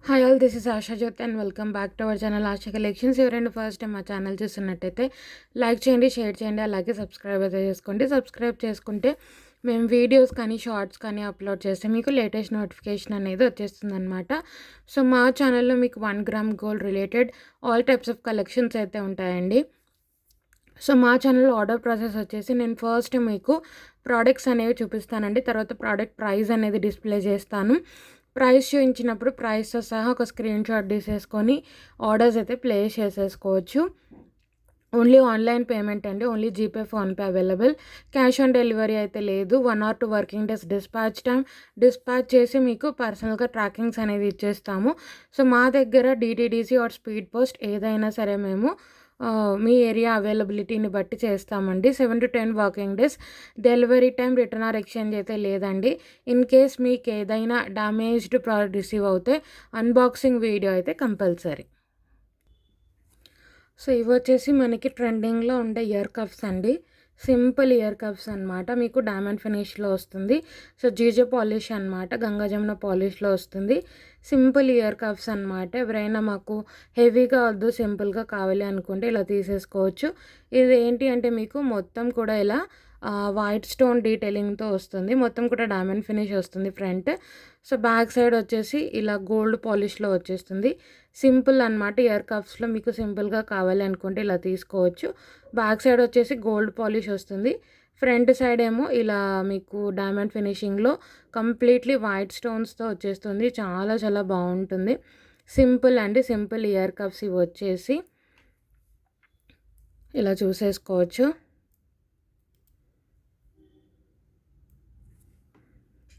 Hi all, this is Asha Jyothi and welcome back to our channel Asha collections. ఎవరైనా first time మా channel చూస్తున్నట్టయితే like చేయండి, share చేయండి, అలాగే సబ్స్క్రైబ్ అయితే చేసుకోండి. సబ్స్క్రైబ్ చేసుకుంటే మేము వీడియోస్ కానీ షార్ట్స్ కానీ అప్లోడ్ చేస్తే మీకు లేటెస్ట్ నోటిఫికేషన్ అనేది వచ్చేస్తుంది అనమాట. సో మా ఛానల్లో మీకు 1 gram gold related all types of collections అయితే ఉంటాయండి. సో మా ఛానల్లో ఆర్డర్ ప్రాసెస్ వచ్చేసి నేను ఫస్ట్ మీకు ప్రోడక్ట్స్ అనేవి చూపిస్తానండి. తర్వాత ప్రోడక్ట్ ప్రైస్ అనేది డిస్ప్లే చేస్తాను. ప్రైస్ చూపించినప్పుడు ప్రైస్తో సహా ఒక స్క్రీన్ షాట్ తీసేసుకొని ఆర్డర్స్ అయితే ప్లేస్ చేసేసుకోవచ్చు. ఓన్లీ ఆన్లైన్ పేమెంట్ అండి. Only GPay, PhonePe available. Cash on delivery అయితే లేదు. 1 or 2 working days dispatch time. Dispatch చేసి మీకు పర్సనల్గా ట్రాకింగ్స్ అనేది ఇచ్చేస్తాము. సో మా దగ్గర డిటీడీసీ ఆర్ స్పీడ్ పోస్ట్ ఏదైనా సరే మేము మీ ఏరియా అవైలబిలిటీని బట్టి చేస్తామండి. 7 to 10 working days. Delivery time, return or exchange అయితే లేదండి. ఇన్ కేస్ మీకు ఏదైనా డ్యామేజ్డ్ ప్రోడక్ట్ రిసీవ్ అవుతే అన్బాక్సింగ్ వీడియో అయితే కంపల్సరీ. సో ఇవి వచ్చేసి మనకి ట్రెండింగ్లో ఉండే ఇయర్ కప్స్ అండి. సింపుల్ ఇయర్ కప్స్ అనమాట. మీకు డైమండ్ ఫినిష్లో వస్తుంది. సో జీజే పాలిష్ అనమాట, గంగా జమున పాలిష్లో వస్తుంది. సింపుల్ ఇయర్ కప్స్ అనమాట. ఎవరైనా మాకు హెవీగా వద్దు, సింపుల్గా కావాలి అనుకుంటే ఇలా తీసేసుకోవచ్చు. ఇది ఏంటి అంటే మీకు మొత్తం కూడా ఇలా వైట్ స్టోన్ డీటెయిలింగ్తో వస్తుంది. మొత్తం కూడా డైమండ్ ఫినిష్ వస్తుంది ఫ్రంట్. సో బ్యాక్ సైడ్ వచ్చేసి ఇలా గోల్డ్ పాలిష్లో వచ్చేస్తుంది. సింపుల్ అనమాట. ఇయర్ కప్స్లో మీకు సింపుల్గా కావాలి అనుకుంటే ఇలా తీసుకోవచ్చు. బ్యాక్ సైడ్ వచ్చేసి గోల్డ్ పాలిష్ వస్తుంది. ఫ్రంట్ సైడ్ ఏమో ఇలా మీకు డైమండ్ ఫినిషింగ్లో కంప్లీట్లీ వైట్ స్టోన్స్తో వచ్చేస్తుంది. చాలా చాలా బాగుంటుంది. సింపుల్ అండి. సింపుల్ ఇయర్ కప్స్ ఇవి వచ్చేసి ఇలా చూసేసుకోవచ్చు.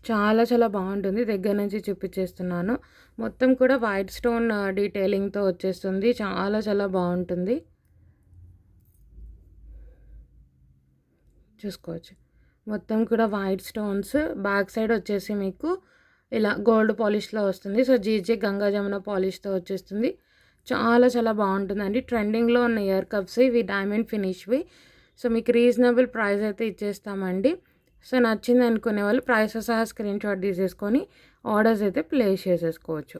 చాలా చాలా బాగుంటుంది. దగ్గర నుంచి చూపించేస్తున్నాను. మొత్తం కూడా వైట్ స్టోన్ డీటెయిలింగ్తో వచ్చేస్తుంది. చాలా చాలా బాగుంటుంది. చూసుకోవచ్చు. మొత్తం కూడా వైట్ స్టోన్స్. బ్యాక్ సైడ్ వచ్చేసి మీకు ఇలా గోల్డ్ పాలిష్లో వస్తుంది. సో జీజే గంగా జమున పాలిష్తో వచ్చేస్తుంది. చాలా చాలా బాగుంటుందండి. ట్రెండింగ్లో ఉన్న ఇయర్ కప్స్ ఇవి, డైమండ్ ఫినిష్వి. సో మీకు రీజనబుల్ ప్రైస్ అయితే ఇచ్చేస్తామండి. సో నచ్చింది అనుకునే వాళ్ళు ప్రైస్ సహా స్క్రీన్ షాట్ తీసేసుకొని ఆర్డర్స్ అయితే ప్లేస్ చేసేసుకోవచ్చు.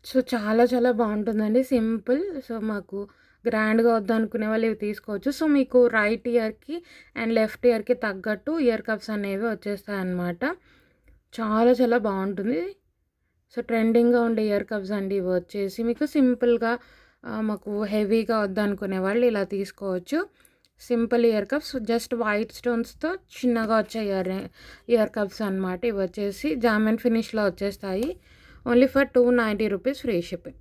సో చాలా చాలా బాగుంటుందండి. సింపుల్. సో మాకు గ్రాండ్గా వద్దనుకునే వాళ్ళు ఇవి తీసుకోవచ్చు. సో మీకు రైట్ ఇయర్కి అండ్ లెఫ్ట్ ఇయర్కి తగ్గట్టు ఇయర్ కప్స్ అనేవి వచ్చేస్తాయి అన్నమాట. చాలా చాలా బాగుంటుంది. సో ట్రెండింగ్గా ఉండే ఇయర్ కప్స్ అండి ఇవి వచ్చేసి. మీకు సింపుల్గా మాకు హెవీగా వద్దనుకునే వాళ్ళు ఇలా తీసుకోవచ్చు. Simple ear cups, just white స్టోన్స్తో చిన్నగా వచ్చే ఇయర్ కప్స్ అనమాట. ఇవి వచ్చేసి జామెన్ ఫినిష్లో వచ్చేస్తాయి. Only for 290 rupees free shipping.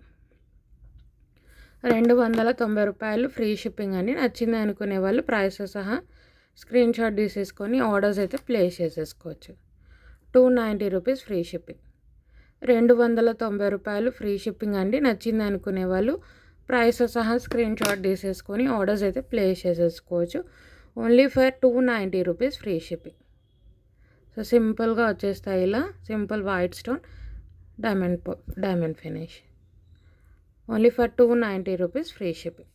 290 రూపాయలు ఫ్రీ షిప్పింగ్ అండి. నచ్చింది అనుకునే వాళ్ళు ప్రైస్ సహా స్క్రీన్ షాట్ తీసేసుకొని ఆర్డర్స్ అయితే ప్లేస్ చేసేసుకోవచ్చు. 290 రూపీస్ ఫ్రీ షిప్పింగ్. 290 రూపాయలు ఫ్రీ షిప్పింగ్ అండి. నచ్చింది అనుకునే వాళ్ళు ప్రైస్ సహా స్క్రీన్ షాట్ తీసేసుకొని ఆర్డర్స్ అయితే ప్లేస్ చేసేసుకోవచ్చు. Only for 290 rupees free shipping. So సింపుల్గా వచ్చేస్తాయి ఇలా. Simple white stone diamond finish. Only for 290 rupees free shipping.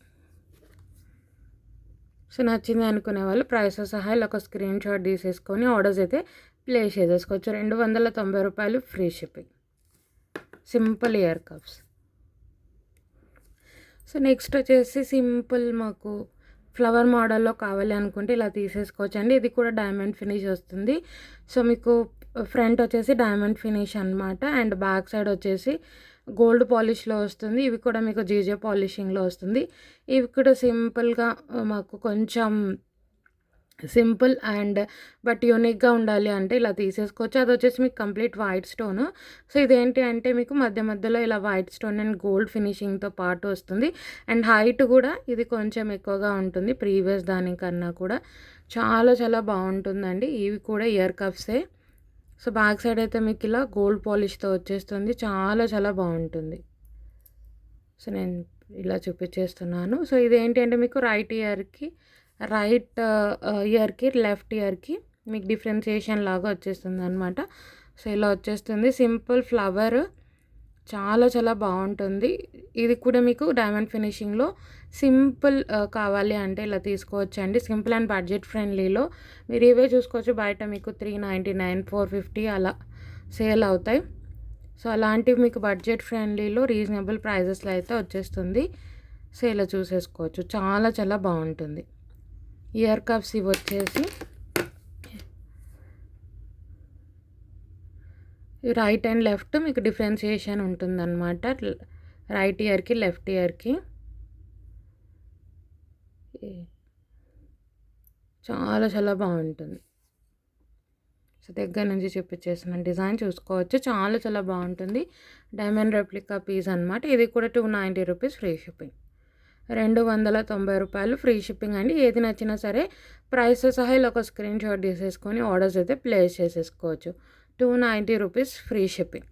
So నచ్చింది అనుకునే వాళ్ళు ప్రైస్ సహా ఇలా ఒక స్క్రీన్ షాట్ తీసేసుకొని ఆర్డర్స్ అయితే ప్లేస్ చేసేసుకోవచ్చు. 290 రూపాయలు free shipping. Simple ear cups. So next వచ్చేసి సింపుల్ మాకు ఫ్లవర్ మోడల్లో కావాలి అనుకుంటే ఇలా తీసేసుకోవచ్చు అండి. ఇది కూడా డైమండ్ ఫినిష్ వస్తుంది. సో మీకు ఫ్రంట్ వచ్చేసి డైమండ్ ఫినిష్ అనమాట. అండ్ బ్యాక్ సైడ్ వచ్చేసి గోల్డ్ పాలిష్లో వస్తుంది. ఇవి కూడా మీకు జీజే పాలిషింగ్లో వస్తుంది. ఇవి కూడా సింపుల్గా మాకు కొంచెం సింపుల్ అండ్ బట్ యూనిక్గా ఉండాలి అంటే ఇలా తీసేసుకోవచ్చు. అది వచ్చేసి మీకు కంప్లీట్ వైట్ స్టోన్. సో ఇదేంటి అంటే మీకు మధ్య మధ్యలో ఇలా వైట్ స్టోన్ అండ్ గోల్డ్ ఫినిషింగ్తో పాటు వస్తుంది. అండ్ హైట్ కూడా ఇది కొంచెం ఎక్కువగా ఉంటుంది ప్రీవియస్ దానికన్నా కూడా. చాలా చాలా బాగుంటుందండి. ఇవి కూడా ఇయర్ కప్సే. సో బ్యాక్ సైడ్ అయితే మీకు ఇలా గోల్డ్ పాలిష్తో వచ్చేస్తుంది. చాలా చాలా బాగుంటుంది. సో నేను ఇలా చూపించేస్తున్నాను. సో ఇదేంటి అంటే మీకు రైట్ ఇయర్కి లెఫ్ట్ ఇయర్కి మీకు డిఫరెన్సియేషన్ లాగా వచ్చేస్తుంది అనమాట. సో ఇలా వచ్చేస్తుంది. Simple flower. చాలా చాలా బాగుంటుంది. ఇది కూడా మీకు డైమండ్ ఫినిషింగ్లో సింపుల్ కావాలి అంటే ఇలా తీసుకోవచ్చండి. సింపుల్ అండ్ బడ్జెట్ ఫ్రెండ్లీలో మీరు ఇవే చూసుకోవచ్చు. బయట మీకు 399, 450 అలా సేల్ అవుతాయి. సో అలాంటివి మీకు బడ్జెట్ ఫ్రెండ్లీలో రీజనబుల్ ప్రైజెస్లో అయితే వచ్చేస్తుంది. సో ఇలా చూసేసుకోవచ్చు. చాలా చాలా బాగుంటుంది. ఇయర్ కప్స్ ఇవి వచ్చేసి రైట్ అండ్ లెఫ్ట్ మీకు డిఫరెన్షియేషన్ ఉంటుందన్నమాట. రైట్ ఇయర్కి లెఫ్ట్ ఇయర్కి చాలా చాలా బాగుంటుంది. సో దగ్గర నుంచి చూపించేసిన డిజైన్ చూసుకోవచ్చు. చాలా చాలా బాగుంటుంది. డైమండ్ రెప్లికా పీస్ అనమాట. ఇది కూడా 290 రూపీస్ ఫ్రీ షిప్పింగ్. 290 రూపాయలు ఫ్రీ షిప్పింగ్ అండి. ఏది నచ్చినా సరే ప్రైస్ సహా ఇలా ఒక స్క్రీన్ షాట్ తీసేసుకొని ఆర్డర్స్ అయితే ప్లేస్ చేసేసుకోవచ్చు. 290 rupees free shipping,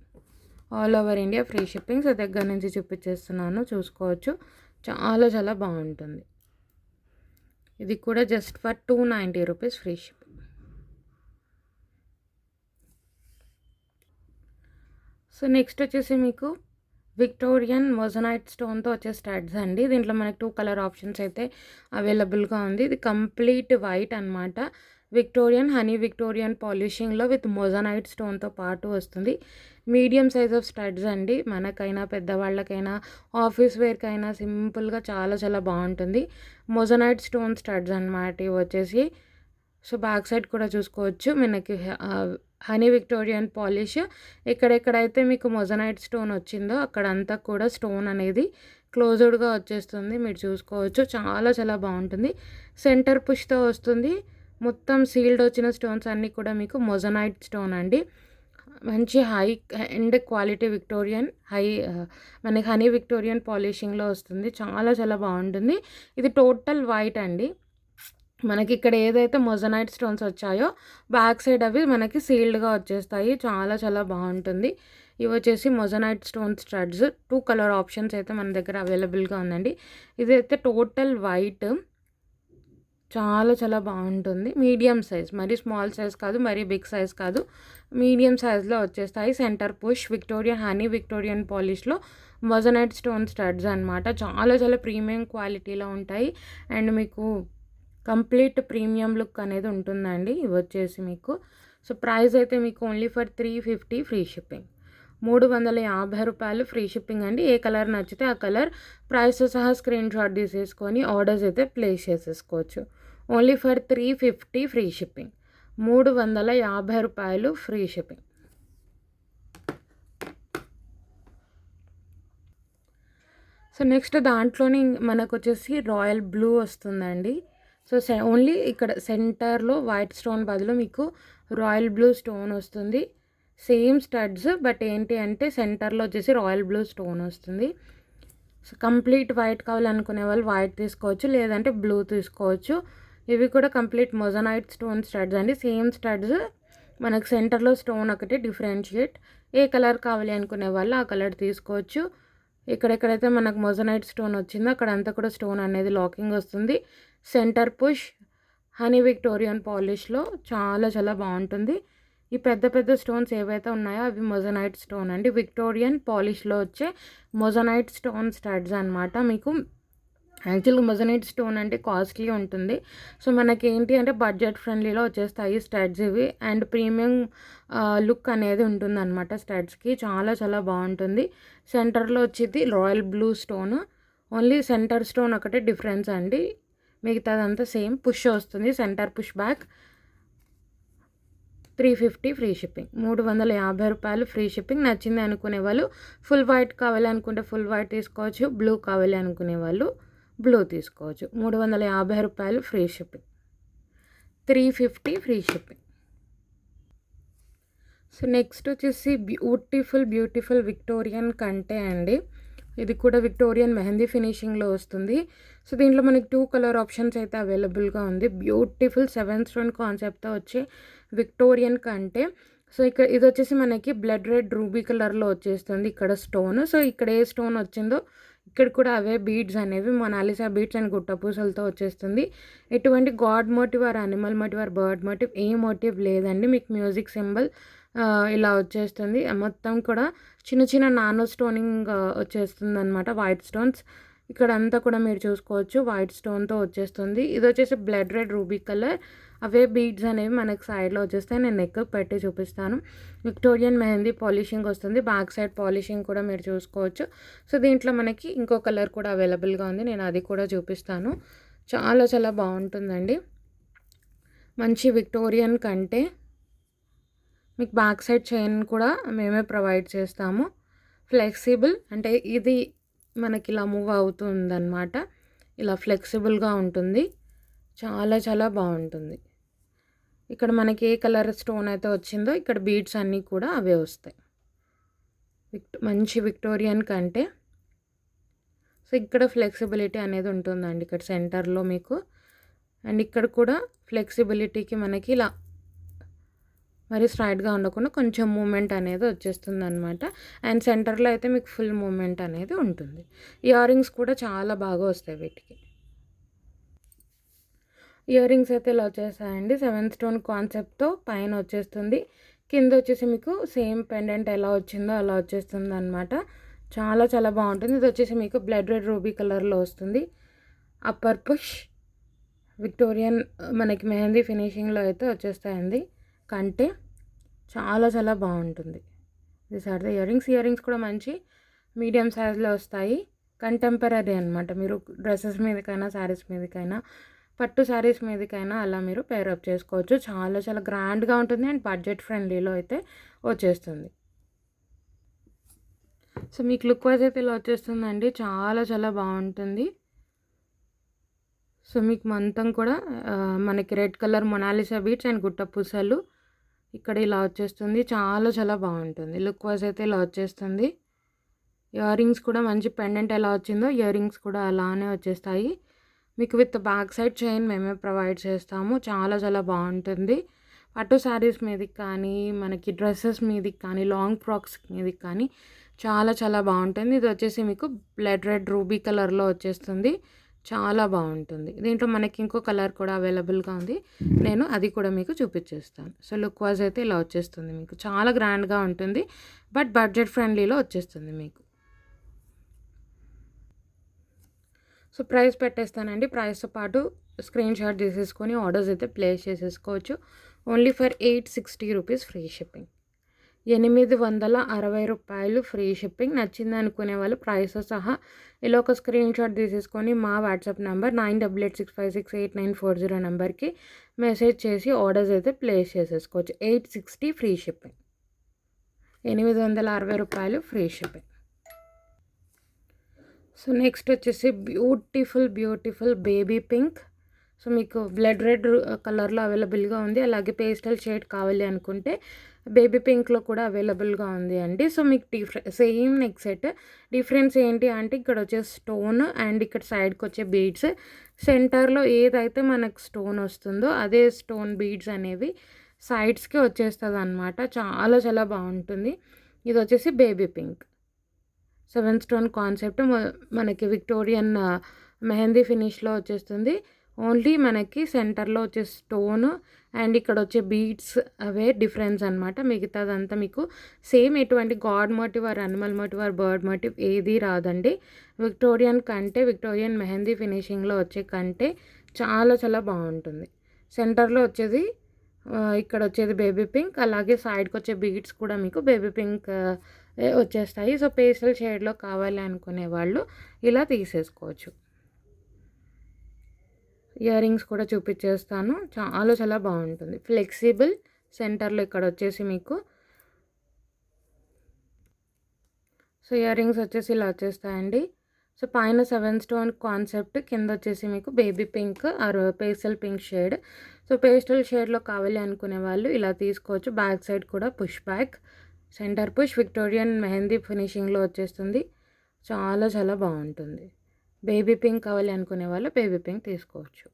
all over India free shipping. So దగ్గర నుంచి చూపించేస్తున్నాను, చూసుకోవచ్చు. చాలా చాలా బాగుంటుంది. ఇది కూడా just for 290 rupees free shipping. So next వచ్చేసి మీకు విక్టోరియన్ మొజనైట్ స్టోన్తో వచ్చే స్టడ్స్ అండి. దీంట్లో మనకి 2 కలర్ ఆప్షన్స్ అయితే అవైలబుల్గా ఉంది. ఇది కంప్లీట్ వైట్ అనమాట. విక్టోరియన్ హనీ విక్టోరియన్ పాలిషింగ్లో విత్ మొజనైట్ స్టోన్తో పాటు వస్తుంది. మీడియం సైజ్ ఆఫ్ స్టడ్స్ అండి. మనకైనా పెద్దవాళ్ళకైనా ఆఫీస్ వేర్కైనా సింపుల్గా చాలా చాలా బాగుంటుంది. మొజనైట్ స్టోన్ స్టడ్స్ అనమాట ఇవి వచ్చేసి. సో బ్యాక్ సైడ్ కూడా చూసుకోవచ్చు. మనకి హనీ విక్టోరియన్ పాలిష్ ఎక్కడెక్కడైతే మీకు మొజనైట్ స్టోన్ వచ్చిందో అక్కడంతా కూడా స్టోన్ అనేది క్లోజ్డ్గా వచ్చేస్తుంది. మీరు చూసుకోవచ్చు. చాలా చాలా బాగుంటుంది. సెంటర్ పుష్తో వస్తుంది. మొత్తం సీల్డ్ వచ్చిన స్టోన్స్ అన్నీ కూడా మీకు మొజనైట్ స్టోన్ అండి. మంచి హై అండ్ క్వాలిటీ విక్టోరియన్ మనకి హనీ విక్టోరియన్ పాలిషింగ్లో వస్తుంది. చాలా చాలా బాగుంటుంది. ఇది టోటల్ వైట్ అండి. మనకి ఇక్కడ ఏదైతే మొజనైట్ స్టోన్స్ వచ్చాయో బ్యాక్ సైడ్ అవి మనకి సీల్డ్గా వచ్చేస్తాయి. చాలా చాలా బాగుంటుంది. ఇవి వచ్చేసి moissanite stone studs. 2 colour options అయితే మన దగ్గర అవైలబుల్గా ఉందండి. ఇదైతే టోటల్ వైట్. చాలా చాలా బాగుంటుంది. మీడియం సైజ్, మరీ స్మాల్ సైజ్ కాదు, మరీ బిగ్ సైజ్ కాదు, మీడియం సైజ్లో వచ్చేస్తాయి. Centre push Victorian honey Victorian పాలిష్లో మొజనైట్ స్టోన్ స్టడ్స్ అనమాట. చాలా చాలా ప్రీమియం క్వాలిటీలో ఉంటాయి. అండ్ మీకు కంప్లీట్ ప్రీమియం లుక్ అనేది ఉంటుందండి. ఇవి వచ్చేసి మీకు సో ప్రైస్ అయితే మీకు ఓన్లీ ఫర్ 350 ఫ్రీ షిప్పింగ్. 350 రూపాయలు ఫ్రీ షిప్పింగ్ అండి. ఏ కలర్ నచ్చితే ఆ కలర్ ప్రైస్ సహా స్క్రీన్ షాట్ తీసేసుకొని ఆర్డర్స్ అయితే ప్లేస్ చేసేసుకోవచ్చు. Only for 350 free shipping. 350 రూపాయలు ఫ్రీ షిప్పింగ్. సో నెక్స్ట్ దాంట్లోనే మనకు వచ్చేసి రాయల్ బ్లూ వస్తుందండి. సో ఓన్లీ ఇక్కడ సెంటర్లో వైట్ స్టోన్ బదులు మీకు రాయల్ బ్లూ స్టోన్ వస్తుంది. సేమ్ స్టడ్స్, బట్ ఏంటి అంటే సెంటర్లో వచ్చేసి రాయల్ బ్లూ స్టోన్ వస్తుంది. సో కంప్లీట్ వైట్ కావాలనుకునే వాళ్ళు వైట్ తీసుకోవచ్చు, లేదంటే బ్లూ తీసుకోవచ్చు. ఇవి కూడా కంప్లీట్ మొజనైట్ స్టోన్ స్టడ్స్ అండి. సేమ్ స్టడ్స్, మనకు సెంటర్లో స్టోన్ ఒకటి డిఫరెన్షియేట్. ఏ కలర్ కావాలి అనుకునే వాళ్ళు ఆ కలర్ తీసుకోవచ్చు. ఎక్కడెక్కడైతే మనకు మొజనైట్ స్టోన్ వచ్చిందో అక్కడంతా కూడా స్టోన్ అనేది లాకింగ్ వస్తుంది. సెంటర్ పుష్ హనీ విక్టోరియన్ పాలిష్లో చాలా చాలా బాగుంటుంది. ఈ పెద్ద పెద్ద స్టోన్స్ ఏవైతే ఉన్నాయో అవి మొజనైట్ స్టోన్ అండి. విక్టోరియన్ పాలిష్లో వచ్చే మొజనైట్ స్టోన్ స్టడ్స్ అనమాట. మీకు యాక్చువల్గా మొజనైట్ స్టోన్ అంటే కాస్ట్లీ ఉంటుంది. సో మనకి ఏంటి అంటే బడ్జెట్ ఫ్రెండ్లీలో వచ్చేస్తాయి స్టడ్స్ ఇవి. అండ్ ప్రీమియం లుక్ అనేది ఉంటుంది అనమాట స్టడ్స్కి. చాలా చాలా బాగుంటుంది. సెంటర్లో వచ్చేది royal blue stone. Only centre stone ఒకటే డిఫరెన్స్ అండి. మిగతాదంతా సేమ్. పుష్ వస్తుంది, centre push back. 350 free shipping. 350 రూపాయలు ఫ్రీ షిప్పింగ్. నచ్చింది అనుకునే వాళ్ళు ఫుల్ వైట్ కావాలి అనుకుంటే ఫుల్ వైట్ తీసుకోవచ్చు, బ్లూ కావాలి అనుకునే వాళ్ళు బ్లూ తీసుకోవచ్చు. 350 రూపాయలు free shipping. 350 free shipping. So next వచ్చేసి బ్యూటిఫుల్ విక్టోరియన్ కంటే అండి. ఇది కూడా విక్టోరియన్ మెహందీ ఫినిషింగ్లో వస్తుంది. సో దీంట్లో మనకి 2 కలర్ ఆప్షన్స్ అయితే అవైలబుల్గా ఉంది. బ్యూటిఫుల్ 7 స్టోన్ కాన్సెప్ట్తో వచ్చే విక్టోరియన్ కంటే. సో ఇక్కడ ఇది వచ్చేసి మనకి బ్లడ్ రెడ్ రూబీ కలర్లో వచ్చేస్తుంది ఇక్కడ స్టోన్. సో ఇక్కడ ఏ స్టోన్ వచ్చిందో ఇక్కడ కూడా అవే బీడ్స్ అనేవి మొనాలిసా బీడ్స్ అండ్ గుట్టపూసలతో వచ్చేస్తుంది. ఎటువంటి god motif or animal motif or bird motif ఏ మోటివ్ లేదండి. మీకు మ్యూజిక్ సింబల్ ఇలా వచ్చేస్తుంది. మొత్తం కూడా చిన్న చిన్న నానో స్టోనింగ్ వచ్చేస్తుంది అనమాట. వైట్ స్టోన్స్ ఇక్కడ అంతా కూడా మీరు చూసుకోవచ్చు వైట్ స్టోన్తో వచ్చేస్తుంది. ఇది వచ్చేసి బ్లడ్ రెడ్ రూబీ కలర్. అవే బీడ్స్ అనేవి మనకి సైడ్లో వచ్చేస్తాయి. నేను నెక్ పెట్టి చూపిస్తాను. విక్టోరియన్ మెహందీ పాలిషింగ్ వస్తుంది. బ్యాక్ సైడ్ పాలిషింగ్ కూడా మీరు చూసుకోవచ్చు. సో దీంట్లో మనకి ఇంకో కలర్ కూడా అవైలబుల్గా ఉంది. నేను అది కూడా చూపిస్తాను. చాలా చాలా బాగుంటుందండి. మంచి విక్టోరియన్ కంటే మీకు బ్యాక్ సైడ్ చైన్ కూడా మేమే ప్రొవైడ్ చేస్తాము. ఫ్లెక్సిబుల్ అంటే ఇది మనకి ఇలా మూవ్ అవుతుందన్నమాట. ఇలా ఫ్లెక్సిబుల్గా ఉంటుంది. చాలా చాలా బాగుంటుంది. ఇక్కడ మనకి ఏ కలర్ స్టోన్ అయితే వచ్చిందో ఇక్కడ బీడ్స్ అన్నీ కూడా అవే వస్తాయి. మంచి విక్టోరియన్ కంటే సో ఇక్కడ ఫ్లెక్సిబిలిటీ అనేది ఉంటుందండి. ఇక్కడ సెంటర్లో మీకు అండ్ ఇక్కడ కూడా ఫ్లెక్సిబిలిటీకి మనకి ఇలా మరి స్ట్రైట్గా ఉండకుండా కొంచెం మూమెంట్ అనేది వచ్చేస్తుంది అనమాట. అండ్ సెంటర్లో అయితే మీకు ఫుల్ మూమెంట్ అనేది ఉంటుంది. ఇయర్ రింగ్స్ కూడా చాలా బాగా వస్తాయి వీటికి. ఇయర్ రింగ్స్ అయితే ఇలా వచ్చేస్తాయండి. 7 స్టోన్ కాన్సెప్ట్తో పైన వచ్చేస్తుంది. కింద వచ్చేసి మీకు సేమ్ పెండెంట్ ఎలా వచ్చిందో అలా వచ్చేస్తుంది అనమాట. చాలా చాలా బాగుంటుంది. ఇది వచ్చేసి మీకు బ్లడ్ రెడ్ రూబీ కలర్లో వస్తుంది. అప్పర్ పుష్ విక్టోరియన్ మనకి మెహందీ ఫినిషింగ్లో అయితే వచ్చేస్తాయండి. కంటే చాలా చాలా బాగుంటుంది. This are the earrings. Earrings కూడా మంచి మీడియం సైజ్లో వస్తాయి. కంటెంపరీ అనమాట. మీరు డ్రెస్సెస్ మీదకైనా శారీస్ మీదకైనా పట్టు శారీస్ మీదకైనా అలా మీరు పేరప్ చేసుకోవచ్చు. చాలా చాలా గ్రాండ్గా ఉంటుంది అండ్ బడ్జెట్ ఫ్రెండ్లీలో అయితే వచ్చేస్తుంది. సో మీకు లుక్ వైజ్ అయితే ఇలా వచ్చేస్తుందండి. చాలా చాలా బాగుంటుంది. సో మీకు మొత్తం కూడా మనకి red colour Mona Lisa beads and గుట్ట పూసలు ఇక్కడ ఇలా వచ్చేస్తుంది. చాలా చాలా బాగుంటుంది. లుక్ వైజ్ అయితే ఇలా వచ్చేస్తుంది. ఇయర్ రింగ్స్ కూడా మంచి పెండెంట్ ఎలా వచ్చిందో ఇయర్ రింగ్స్ కూడా అలానే వచ్చేస్తాయి. మీకు విత్ బ్యాక్ సైడ్ చైన్ మేమే ప్రొవైడ్ చేస్తాము. చాలా చాలా బాగుంటుంది. పట్టు శారీస్ మీదకి కానీ మనకి డ్రెస్సెస్ మీదకి కానీ లాంగ్ ఫ్రాక్స్ మీదకి కానీ చాలా చాలా బాగుంటుంది. ఇది వచ్చేసి మీకు బ్లడ్ రెడ్ రూబీ కలర్లో వచ్చేస్తుంది. చాలా బాగుంటుంది. దీంట్లో మనకి ఇంకో కలర్ కూడా అవైలబుల్గా ఉంది. నేను అది కూడా మీకు చూపించేస్తాను. సో లుక్ వైజ్ అయితే ఇలా వచ్చేస్తుంది. మీకు చాలా గ్రాండ్గా ఉంటుంది బట్ బడ్జెట్ ఫ్రెండ్లీలో వచ్చేస్తుంది మీకు. సో ప్రైస్ పెట్టేస్తానండి. ప్రైస్తో పాటు స్క్రీన్ షాట్ తీసేసుకొని ఆర్డర్స్ అయితే ప్లేస్ చేసేసుకోవచ్చు. Only for 860 rupees free shipping. 860 రూపాయలు ఫ్రీ షిప్పింగ్. నచ్చింది అనుకునే వాళ్ళు ప్రైస్తో సహా ఇలా ఒక స్క్రీన్ షాట్ తీసేసుకొని మా వాట్సాప్ నెంబర్ 9886568940 నెంబర్కి మెసేజ్ చేసి ఆర్డర్స్ అయితే ప్లేస్ చేసేసుకోవచ్చు. 860 ఫ్రీ షిప్పింగ్. 860 రూపాయలు ఫ్రీ షిప్పింగ్. సో నెక్స్ట్ వచ్చేసి బ్యూటిఫుల్ బేబీ పింక్. సో మీకు బ్లడ్ రెడ్ కలర్లో అవైలబుల్గా ఉంది. అలాగే పేస్టల్ షేడ్ కావాలి అనుకుంటే బేబీ పింక్లో కూడా అవైలబుల్గా ఉంది అండి. సో మీకు సేమ్ నెక్ సెట్. డిఫరెన్స్ ఏంటి అంటే ఇక్కడ వచ్చే స్టోన్ అండ్ ఇక్కడ సైడ్కి వచ్చే బీడ్స్. సెంటర్లో ఏదైతే మనకు స్టోన్ వస్తుందో అదే స్టోన్ బీడ్స్ అనేవి సైడ్స్కి వచ్చేస్తుంది అనమాట. చాలా చాలా బాగుంటుంది. ఇది వచ్చేసి బేబీ పింక్ 7 స్టోన్ కాన్సెప్ట్ మనకి విక్టోరియన్ మెహందీ ఫినిష్లో వచ్చేస్తుంది. ఓన్లీ మనకి సెంటర్లో వచ్చే స్టోన్ అండ్ ఇక్కడ వచ్చే బీడ్స్ అవే డిఫరెన్స్ అనమాట. మిగతాదంతా మీకు సేమ్ ఎటువంటి god motif or animal motif or bird motif ఏది రాదండి. విక్టోరియన్ మెహందీ ఫినిషింగ్లో వచ్చే కంటే చాలా చాలా బాగుంటుంది. సెంటర్లో వచ్చేది ఇక్కడ వచ్చేది బేబీ పింక్. అలాగే సైడ్కి వచ్చే బీడ్స్ కూడా మీకు బేబీ పింక్ వచ్చేస్తాయి. సో పేస్టల్ షేడ్లో కావాలి అనుకునే వాళ్ళు ఇలా తీసేసుకోవచ్చు. ఇయర్ రింగ్స్ కూడా చూపించేస్తాను. చాలా చాలా బాగుంటుంది. ఫ్లెక్సిబుల్ సెంటర్లో ఇక్కడ వచ్చేసి మీకు సో ఇయర్ రింగ్స్ వచ్చేసి ఇలా వచ్చేస్తాయండి. సో పైన 7 స్టోన్ కాన్సెప్ట్, కింద వచ్చేసి మీకు baby pink or pastel pink shade. So pastel షేడ్లో కావాలి అనుకునే వాళ్ళు ఇలా తీసుకోవచ్చు. బ్యాక్ సైడ్ కూడా push back, centre push Victorian mehndi ఫినిషింగ్లో వచ్చేస్తుంది. చాలా చాలా బాగుంటుంది. బేబీ పింక్ కావాలి అనుకునే వాళ్ళు బేబీ పింక్ తీసుకోవచ్చు.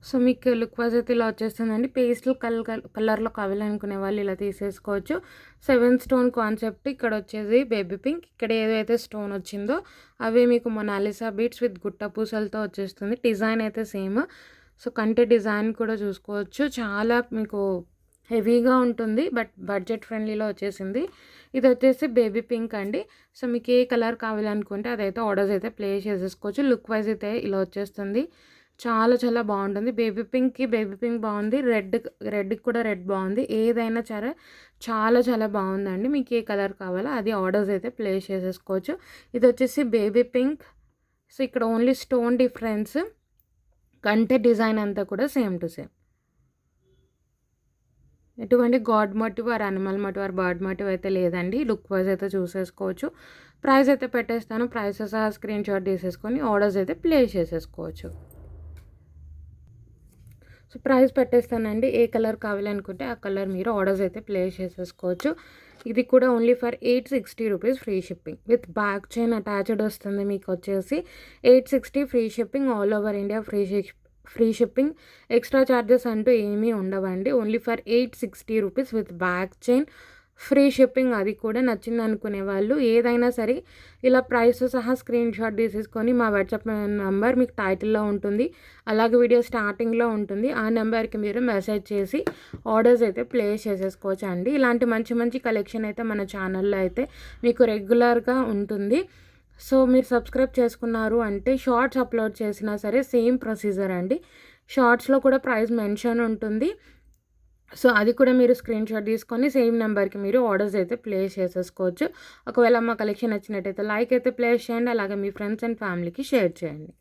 సో మీకు లుక్ వైజ్ అయితే ఇలా వచ్చేస్తుందండి. పేస్టల్ కలర్లో కావాలనుకునే వాళ్ళు ఇలా తీసేసుకోవచ్చు. 7 స్టోన్ కాన్సెప్ట్ ఇక్కడ వచ్చేది బేబీ పింక్. ఇక్కడ ఏదైతే స్టోన్ వచ్చిందో అవి మీకు మొనాలిసా బీడ్స్ విత్ గుట్ట పూసలతో వచ్చేస్తుంది. డిజైన్ అయితే సేమ్. సో కంటి డిజైన్ కూడా చూసుకోవచ్చు. చాలా మీకు హెవీగా ఉంటుంది బట్ బడ్జెట్ ఫ్రెండ్లీలో వచ్చేసింది. ఇది వచ్చేసి బేబీ పింక్ అండి. సో మీకు ఏ కలర్ కావాలనుకుంటే అదైతే ఆర్డర్స్ అయితే ప్లేస్ చేసేసుకోవచ్చు. లుక్ వైజ్ అయితే ఇలా వచ్చేస్తుంది. చాలా చాలా బాగుంటుంది. బేబీ పింక్ బాగుంది. రెడ్‌కి కూడా రెడ్ బాగుంది. ఏదైనా సరే చాలా చాలా బాగుందండి. మీకు ఏ కలర్ కావాలో అది ఆర్డర్స్ అయితే ప్లేస్ చేసేసుకోవచ్చు. ఇది వచ్చేసి బేబీ పింక్. సో, ఇక్కడ ఓన్లీ స్టోన్ డిఫరెన్స్, కంటే డిజైన్ అంతా కూడా సేమ్ టు సేమ్. ఎటువంటి god motif or animal motif or bird motif అయితే లేదండి. లుక్ వైజ్ అయితే చూసేసుకోవచ్చు. ప్రైస్ అయితే పెట్టేస్తాను. ప్రైస్ సహా స్క్రీన్ షాట్ తీసేసుకొని ఆర్డర్స్ అయితే ప్లేస్ చేసేసుకోవచ్చు. సో, ప్రైస్ పెట్టేస్తానండి. ఏ కలర్ కావాలనుకుంటే ఆ కలర్ మీరు ఆర్డర్స్ అయితే ప్లేస్ చేసేసుకోవచ్చు. ఇది కూడా only for 860 rupees free shipping. With back chain attached వస్తుంది మీకు వచ్చేసి. 860 free shipping, all over India free shipping. Extra charges అంటూ ఏమీ ఉండవండి. Only for 860 rupees with back chain free shipping. అది కూడా నచ్చింది అనుకునే వాళ్ళు ఏదైనా సరే ఇలా ప్రైస్ సహా స్క్రీన్ షాట్ తీసేసుకొని మా వాట్సాప్ నెంబర్ మీకు టైటిల్లో ఉంటుంది, అలాగే వీడియో స్టార్టింగ్లో ఉంటుంది. ఆ నెంబర్కి మీరు మెసేజ్ చేసి ఆర్డర్స్ అయితే ప్లేస్ చేసేసుకోవచ్చు అండి. ఇలాంటి మంచి మంచి కలెక్షన్ అయితే మన ఛానల్లో అయితే మీకు రెగ్యులర్గా ఉంటుంది. సో, మీరు సబ్స్క్రైబ్ చేసుకున్నారు అంటే షార్ట్స్ అప్లోడ్ చేసినా సరే సేమ్ ప్రొసీజర్ అండి. షార్ట్స్లో కూడా ప్రైస్ మెన్షన్ ఉంటుంది. సో, అది కూడా మీరు స్క్రీన్ షాట్ తీసుకొని సేమ్ నెంబర్కి మీరు ఆర్డర్స్ అయితే ప్లేస్ చేసేసుకోవచ్చు. ఒకవేళ మా కలెక్షన్ నచ్చినట్టయితే లైక్ అయితే ప్లేస్ చేయండి. అలాగే మీ ఫ్రెండ్స్ అండ్ ఫ్యామిలీకి షేర్ చేయండి.